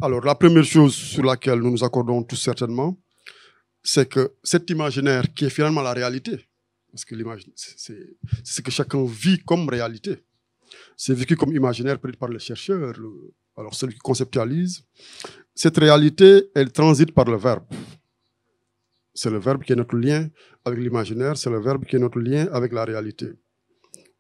Alors, la première chose sur laquelle nous nous accordons tous certainement, c'est que cet imaginaire qui est finalement la réalité, parce que l'image, c'est ce que chacun vit comme réalité. C'est vécu comme imaginaire peut-être par les chercheurs, alors celui qui conceptualise. Cette réalité, elle transite par le verbe. C'est le verbe qui est notre lien avec l'imaginaire, c'est le verbe qui est notre lien avec la réalité.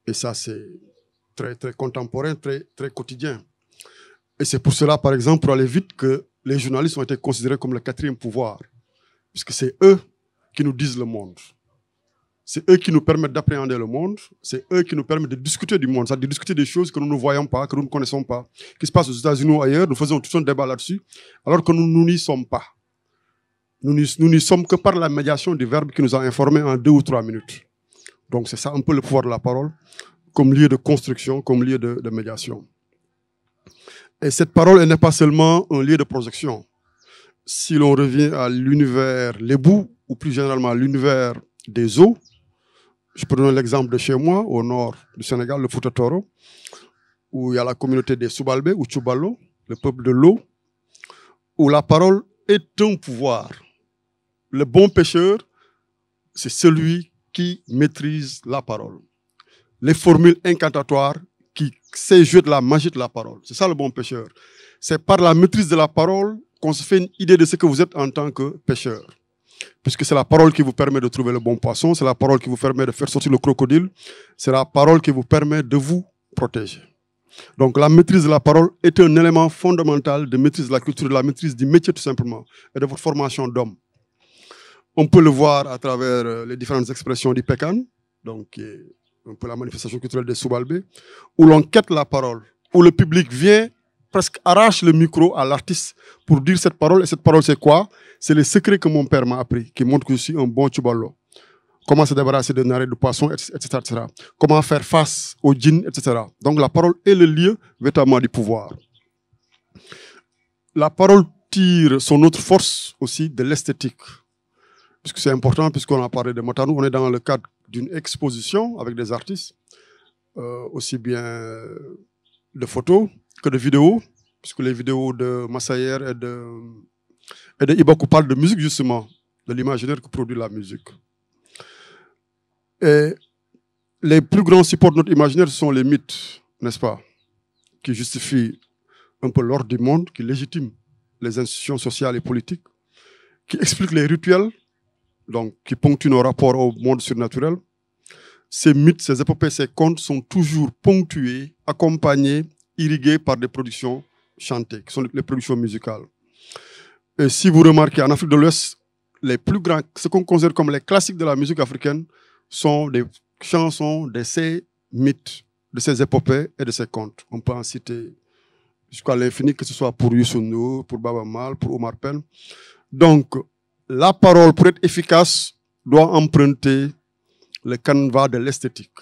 Et ça, c'est très, très contemporain, très, très quotidien. Et c'est pour cela, par exemple, pour aller vite, que les journalistes ont été considérés comme le quatrième pouvoir, puisque c'est eux qui nous disent le monde. C'est eux qui nous permettent d'appréhender le monde, c'est eux qui nous permettent de discuter du monde, c'est-à-dire de discuter des choses que nous ne voyons pas, que nous ne connaissons pas, qui se passent aux États-Unis ou ailleurs. Nous faisons tout un débat là-dessus, alors que nous n'y sommes pas. Nous n'y sommes que par la médiation du verbe qui nous a informés en 2 ou 3 minutes. Donc c'est ça un peu le pouvoir de la parole, comme lieu de construction, comme lieu de médiation. Et cette parole, elle n'est pas seulement un lieu de projection. Si l'on revient à l'univers lébou, ou plus généralement à l'univers des eaux, je peux donner l'exemple de chez moi, au nord du Sénégal, le Fouta Toro, où il y a la communauté des Soubalbé, ou Tchoubalo, le peuple de l'eau, où la parole est un pouvoir. Le bon pêcheur, c'est celui qui maîtrise la parole. Les formules incantatoires, qui sait jouer de la magie de la parole. C'est ça le bon pêcheur. C'est par la maîtrise de la parole qu'on se fait une idée de ce que vous êtes en tant que pêcheur. Puisque c'est la parole qui vous permet de trouver le bon poisson, c'est la parole qui vous permet de faire sortir le crocodile, c'est la parole qui vous permet de vous protéger. Donc la maîtrise de la parole est un élément fondamental de maîtrise de la culture, de la maîtrise du métier tout simplement, et de votre formation d'homme. On peut le voir à travers les différentes expressions du Pékan, donc qui est un peu la manifestation culturelle des Soubalbé, où l'on quête la parole, où le public vient, presque arrache le micro à l'artiste pour dire cette parole. Et cette parole, c'est quoi? C'est les secrets que mon père m'a appris, qui montrent que je suis un bon Tchoubalo. Comment se débarrasser de narets de poissons, etc., etc. Comment faire face aux djinns, etc. Donc la parole est le lieu véritablement du pouvoir. La parole tire son autre force aussi de l'esthétique. Puisque c'est important, puisqu'on a parlé de Motanou, on est dans le cadre d'une exposition avec des artistes, aussi bien de photos que de vidéos, puisque les vidéos de Massayer et de Ibakou parlent de musique justement, de l'imaginaire que produit la musique. Et les plus grands supports de notre imaginaire sont les mythes, n'est-ce pas, qui justifient un peu l'ordre du monde, qui légitiment les institutions sociales et politiques, qui expliquent les rituels, donc qui ponctuent nos rapports au monde surnaturel. Ces mythes, ces épopées, ces contes sont toujours ponctués, accompagnés, irrigués par des productions chantées, qui sont les productions musicales. Et si vous remarquez, en Afrique de l'Ouest, les plus grands, ce qu'on considère comme les classiques de la musique africaine, sont des chansons de ces mythes, de ces épopées et de ces contes. On peut en citer jusqu'à l'infini, que ce soit pour Youssou N'Dour, pour Baba Mal, pour Omar Pène. Donc, la parole, pour être efficace, doit emprunter le canevas de l'esthétique.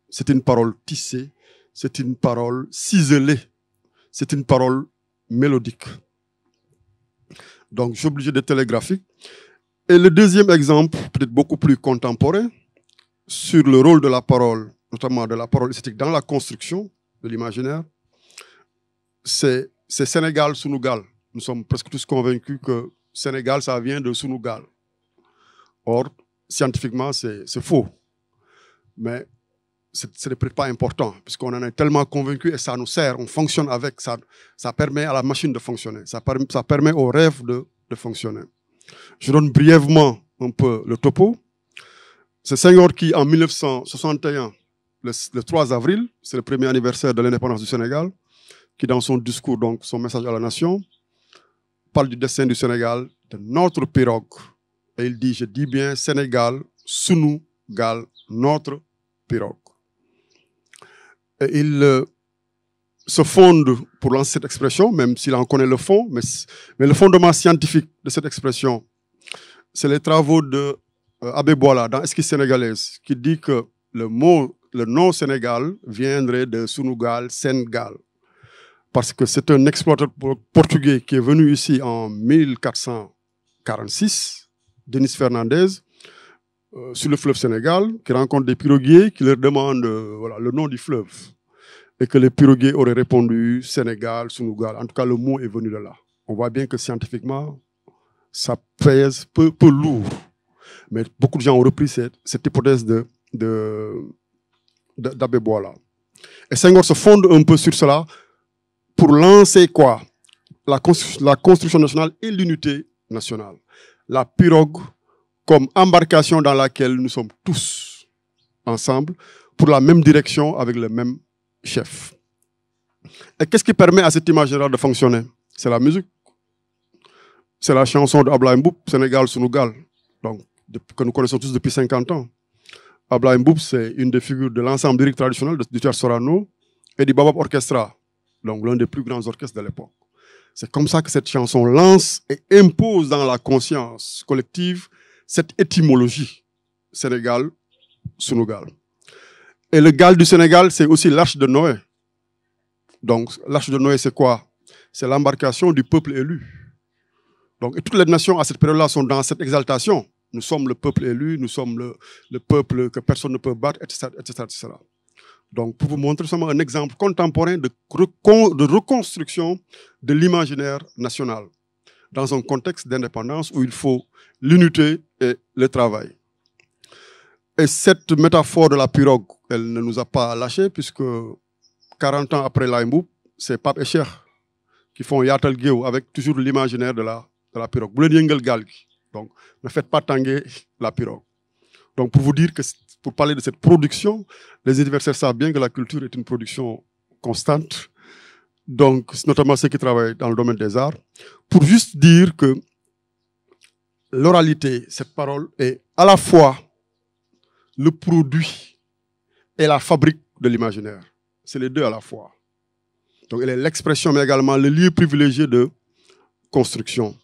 C'est une parole tissée, c'est une parole ciselée, c'est une parole mélodique. Donc, je suis obligé de télégraphique. Et le deuxième exemple, peut-être beaucoup plus contemporain, sur le rôle de la parole, notamment de la parole esthétique dans la construction de l'imaginaire, c'est Sénégal, Sunugal. Nous sommes presque tous convaincus que Sénégal, ça vient de Sunugal. Or, scientifiquement, c'est faux. Mais ce n'est peut-être pas important, puisqu'on en est tellement convaincus et ça nous sert, on fonctionne avec, ça permet à la machine de fonctionner, ça permet au rêve de fonctionner. Je donne brièvement un peu le topo. C'est Senghor qui, en 1961, le 3 avril, c'est le premier anniversaire de l'indépendance du Sénégal, qui dans son discours, donc son message à la nation, parle du destin du Sénégal, de notre pirogue. Et il dit, je dis bien Sénégal, Sunu Gal, notre pirogue. Et il se fonde pour lancer cette expression, même s'il en connaît le fond, mais le fondement scientifique de cette expression, c'est les travaux de Abbé Boila dans Esquisse sénégalaise, qui dit que le nom Sénégal viendrait de Sunugal, Sénégal. Parce que c'est un explorateur portugais qui est venu ici en 1446, Denis Fernandez, sur le fleuve Sénégal, qui rencontre des piroguiers qui leur demandent le nom du fleuve. Et que les piroguiers auraient répondu Sénégal, Sunugal. En tout cas, le mot est venu de là. on voit bien que scientifiquement, ça pèse peu lourd. Mais beaucoup de gens ont repris cette hypothèse d'Abbé Boila. Et Senghor se fonde un peu sur cela pour lancer quoi? La construction nationale et l'unité nationale. La pirogue comme embarcation dans laquelle nous sommes tous ensemble pour la même direction avec le même chef. Et qu'est-ce qui permet à cette imaginaire de fonctionner? C'est la musique. C'est la chanson d'Ablaye Mboup, Sénégal Sunugal, donc, que nous connaissons tous depuis 50 ans. Ablaye Mboup, c'est une des figures de l'ensemble lyrique traditionnel du Théâtre Sorano et du Babab Orchestra, donc l'un des plus grands orchestres de l'époque. C'est comme ça que cette chanson lance et impose dans la conscience collective cette étymologie Sénégal Sunugal. Et le gal du Sénégal, c'est aussi l'arche de Noé. Donc, l'arche de Noé, c'est quoi? C'est l'embarcation du peuple élu. Donc, et toutes les nations à cette période-là sont dans cette exaltation. Nous sommes le peuple élu, nous sommes le peuple que personne ne peut battre, etc., etc., etc. Donc, pour vous montrer seulement un exemple contemporain de reconstruction de l'imaginaire national dans un contexte d'indépendance où il faut l'unité et le travail. Et cette métaphore de la pirogue, elle ne nous a pas lâchés puisque 40 ans après Laye Mboup, c'est Pape et Cheikh qui font Yatal Guéou avec toujours l'imaginaire de la pirogue. Donc, ne faites pas tanguer la pirogue. Donc, pour vous dire que, pour parler de cette production, les universitaires savent bien que la culture est une production constante. Donc, notamment ceux qui travaillent dans le domaine des arts. Pour juste dire que l'oralité, cette parole, est à la fois le produit et la fabrique de l'imaginaire. C'est les deux à la fois. Donc, elle est l'expression, mais également le lieu privilégié de construction.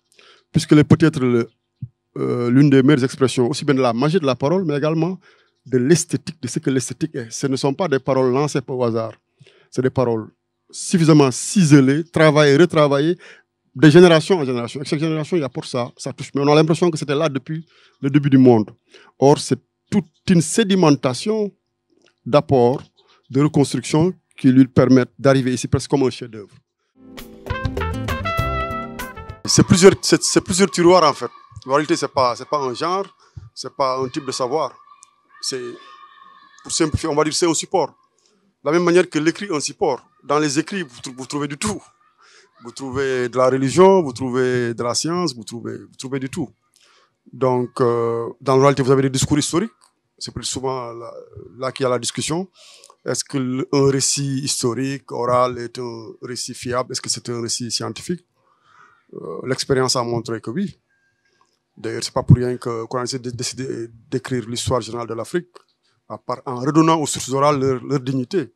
Puisque elle est peut-être l'une des meilleures expressions, aussi bien de la magie de la parole, mais également de l'esthétique, de ce que l'esthétique est. Ce ne sont pas des paroles lancées au hasard. C'est des paroles suffisamment ciselées, travaillées, retravaillées, de génération en génération. Et chaque génération, il y a pour ça, ça touche. Mais on a l'impression que c'était là depuis le début du monde. Or, c'est toute une sédimentation d'apports, de reconstruction qui lui permettent d'arriver ici presque comme un chef-d'œuvre. C'est plusieurs tiroirs en fait. L'oralité, c'est pas un genre, c'est pas un type de savoir. C'est, pour simplifier, on va dire c'est un support. De la même manière que l'écrit est un support. Dans les écrits, vous trouvez du tout. Vous trouvez de la religion, vous trouvez de la science, vous trouvez du tout. Donc, dans l'oralité, vous avez des discours historiques. C'est plus souvent là qu'il y a la discussion. Est-ce qu'un récit historique, oral, est un récit fiable? Est-ce que c'est un récit scientifique? L'expérience a montré que oui. D'ailleurs, c'est pas pour rien qu'on a décidé d'écrire l'histoire générale de l'Afrique, en redonnant aux sources orales leur dignité.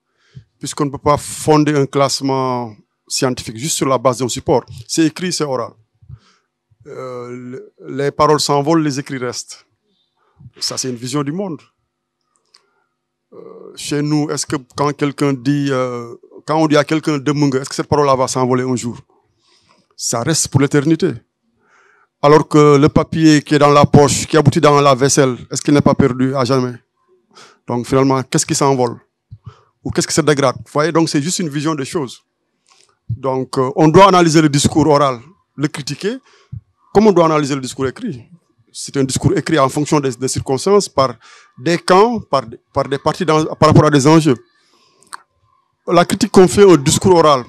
Puisqu'on ne peut pas fonder un classement scientifique juste sur la base d'un support. C'est écrit, c'est oral. Les paroles s'envolent, les écrits restent. Ça, c'est une vision du monde. Chez nous, est-ce que quand quelqu'un dit, quand on dit à quelqu'un de Munga, est-ce que cette parole-là va s'envoler un jour? Ça reste pour l'éternité. Alors que le papier qui est dans la poche, qui aboutit dans la vaisselle, est-ce qu'il n'est pas perdu à jamais? Donc finalement, qu'est-ce qui s'envole? Ou qu'est-ce qui se dégrade? Vous voyez, donc c'est juste une vision des choses. Donc on doit analyser le discours oral, le critiquer, comme on doit analyser le discours écrit. C'est un discours écrit en fonction des circonstances, par des camps, par des parties par rapport à des enjeux. La critique qu'on fait au discours oral,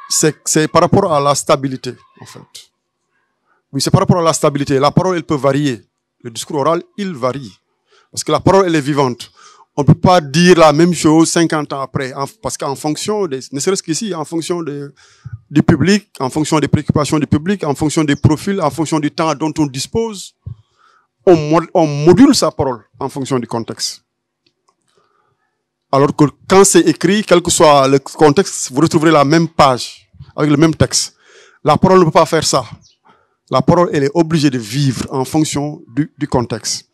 c'est par rapport à la stabilité, en fait. Oui, c'est par rapport à la stabilité. La parole, elle peut varier. Le discours oral, il varie. Parce que la parole, elle est vivante. On ne peut pas dire la même chose 50 ans après. Parce qu'en fonction, ne serait-ce qu'ici, en fonction du public, en fonction des préoccupations du public, en fonction des profils, en fonction du temps dont on dispose, on module sa parole en fonction du contexte. Alors que quand c'est écrit, quel que soit le contexte, vous retrouverez la même page, avec le même texte. La parole ne peut pas faire ça. La parole, elle est obligée de vivre en fonction du contexte.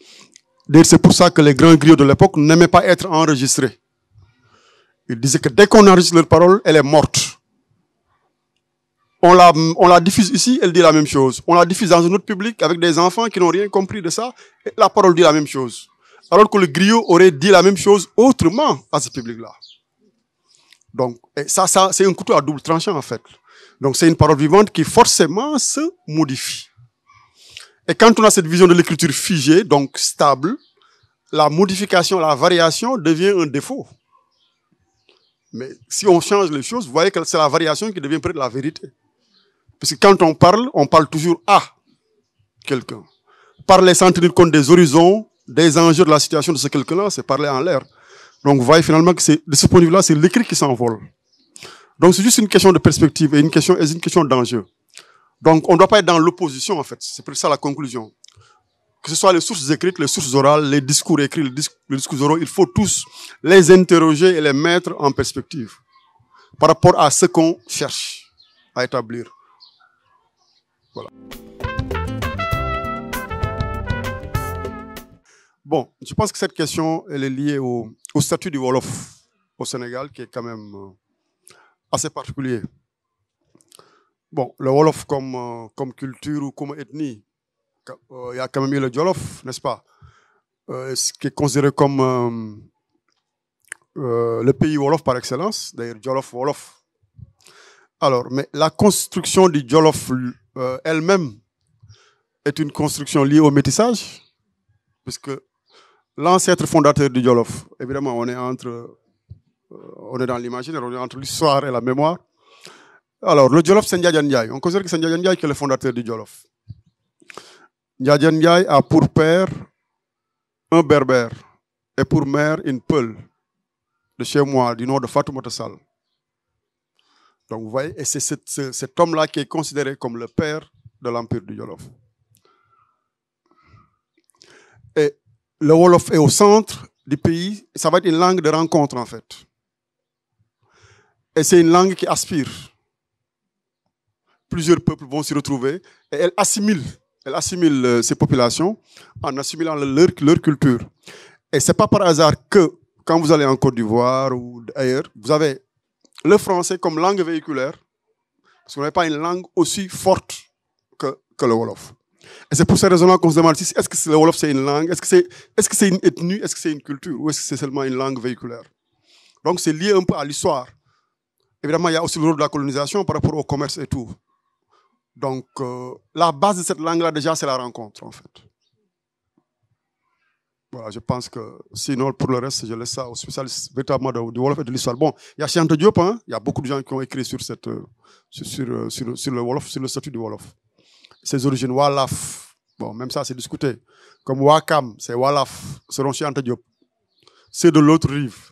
C'est pour ça que les grands griots de l'époque n'aimaient pas être enregistrés. Ils disaient que dès qu'on enregistre leur parole, elle est morte. On la diffuse ici, elle dit la même chose. On la diffuse dans un autre public avec des enfants qui n'ont rien compris de ça, et la parole dit la même chose. Alors que le griot aurait dit la même chose autrement à ce public-là. Donc, ça c'est un couteau à double tranchant en fait. Donc c'est une parole vivante qui forcément se modifie. Et quand on a cette vision de l'écriture figée, donc stable, la modification, la variation devient un défaut. Mais si on change les choses, vous voyez que c'est la variation qui devient près de la vérité. Parce que quand on parle toujours à quelqu'un. Parler sans tenir compte des horizons, des enjeux de la situation de ce quelqu'un-là, c'est parler en l'air. Donc vous voyez finalement que de ce point de vue-là, c'est l'écrit qui s'envole. Donc c'est juste une question de perspective et une question d'enjeu. Donc on ne doit pas être dans l'opposition en fait. C'est pour ça la conclusion. Que ce soit les sources écrites, les sources orales, les discours écrits, les discours oraux, il faut tous les interroger et les mettre en perspective par rapport à ce qu'on cherche à établir. Voilà. Bon, je pense que cette question, elle est liée au statut du Wolof au Sénégal, qui est quand même assez particulier. Bon, le Wolof comme culture ou comme ethnie, il y a quand même eu le Jolof, n'est-ce pas, ce qui est considéré comme le pays Wolof par excellence, d'ailleurs Jolof, Wolof. Alors, mais la construction du Jolof elle-même est une construction liée au métissage, puisque l'ancêtre fondateur du Jolof, évidemment, on est dans l'imaginaire, on est entre l'histoire et la mémoire. Alors, le Jolof, c'est Ndiaye Ndiaye. On considère que c'est Ndiaye Ndiaye qui est le fondateur du Jolof. Ndiaye Ndiaye a pour père un berbère et pour mère une Peul de chez moi, du nom de Fatoumata Sall. Donc, vous voyez, et c'est cet homme-là qui est considéré comme le père de l'empire du Jolof. Et le Wolof est au centre du pays. Ça va être une langue de rencontre, en fait. Et c'est une langue qui aspire. Plusieurs peuples vont s'y retrouver et elle assimile ces populations en assimilant leur culture. Et ce n'est pas par hasard que, quand vous allez en Côte d'Ivoire ou ailleurs, vous avez le français comme langue véhiculaire, parce qu'on n'a pas une langue aussi forte que le Wolof. Et c'est pour ces raisons-là qu'on se demande si est-ce que le Wolof c'est une langue, est-ce que c'est une ethnie, est-ce que c'est une culture, ou est-ce que c'est seulement une langue véhiculaire. Donc c'est lié un peu à l'histoire. Évidemment, il y a aussi le rôle de la colonisation par rapport au commerce et tout. Donc, la base de cette langue-là, déjà, c'est la rencontre, en fait. Voilà, je pense que, sinon, pour le reste, je laisse ça aux spécialistes véritablement du Wolof et de l'histoire. Bon, il y a Cheikh Anta Diop, hein, il y a beaucoup de gens qui ont écrit sur le Wolof, sur le statut du Wolof. Ses origines, Walaf, bon, même ça, c'est discuté. Comme Wakam, c'est Walaf, selon Cheikh Anta Diop. C'est de l'autre rive.